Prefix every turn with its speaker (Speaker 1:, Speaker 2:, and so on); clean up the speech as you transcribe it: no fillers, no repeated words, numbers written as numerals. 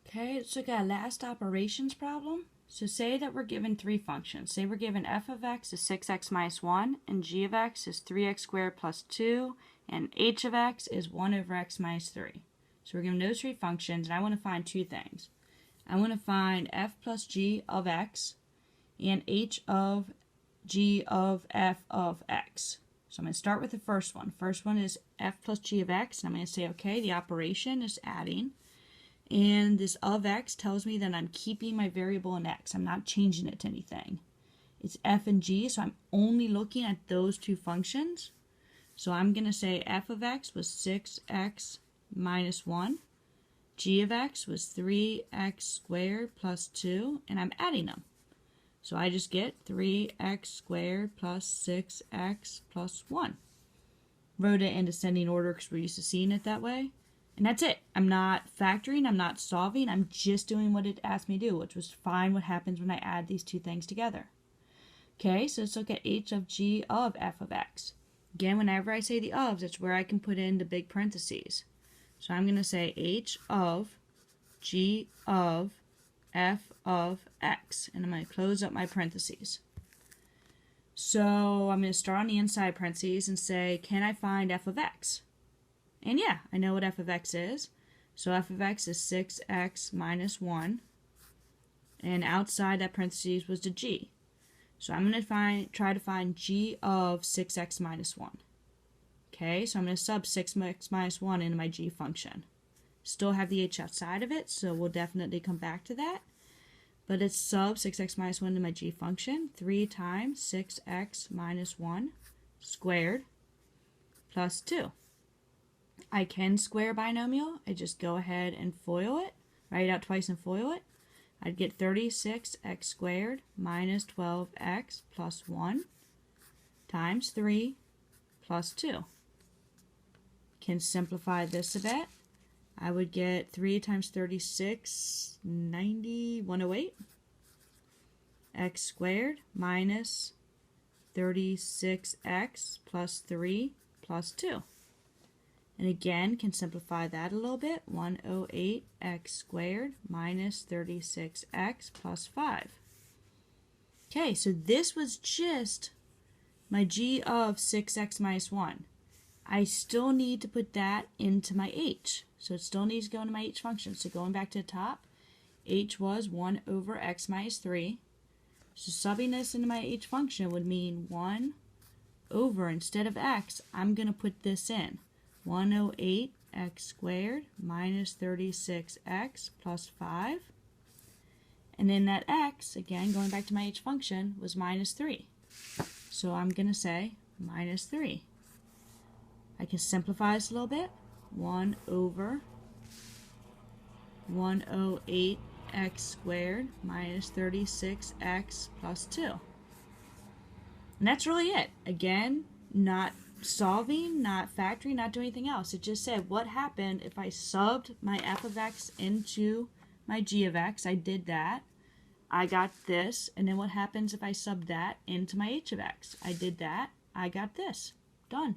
Speaker 1: Okay, let's look at our last operations problem. So say that we're given three functions. Say we're given f of x is 6x minus 1, and g of x is 3x squared plus 2, and h of x is 1 over x minus 3. So we're given those three functions, and I want to find two things. I want to find f plus g of x and h of g of f of x. So I'm going to start with the first one. First one is f plus g of x, and I'm going to say, okay, the operation is adding. And this of x tells me that I'm keeping my variable in x. I'm not changing it to anything. It's f and g, so I'm only looking at those two functions. So I'm going to say f of x was 6x minus 1. G of x was 3x squared plus 2, and I'm adding them. So I just get 3x squared plus 6x plus 1. Wrote it in descending order because we're used to seeing it that way. And that's it. I'm not factoring, I'm not solving, I'm just doing what it asked me to do, which was find what happens when I add these two things together. Okay, so let's look at h of g of f of x. Again, whenever I say the ofs, it's where I can put in the big parentheses. So I'm going to say h of g of f of x, and I'm going to close up my parentheses. So I'm going to start on the inside parentheses and say, can I find f of x? And yeah, I know what f of x is. So f of x is 6x minus 1. And outside that parentheses was the g. So I'm going to try to find g of 6x minus 1. Okay, so I'm going to sub 6x minus 1 into my g function. Still have the h outside of it, so we'll definitely come back to that. But it's sub 6x minus 1 into my g function. 3 times 6x minus 1 squared plus 2. I can square binomial. I just go ahead and FOIL it. Write it out twice and FOIL it. I'd get 36x squared minus 12x plus 1 times 3 plus 2. Can simplify this a bit. I would get 3 times 36, 90, 108. X squared minus 36x plus 3 plus 2. And again, can simplify that a little bit. 108x squared minus 36x plus 5. Okay, so this was just my g of 6x minus 1. I still need to put that into my h. So it still needs to go into my h function. So going back to the top, h was 1 over x minus 3. So subbing this into my h function would mean 1 over, instead of x, I'm going to put this in. 108x squared minus 36x plus 5. And then that x, again, going back to my h function, was minus 3. So I'm going to say minus 3. I can simplify this a little bit. 1 over 108x squared minus 36x plus 2. And that's really it. Again, not solving, not factoring, not doing anything else. It just said what happened if I subbed my f of x into my g of x. I did that. I got this. And then what happens if I sub that into my h of x? I did that. I got this. Done.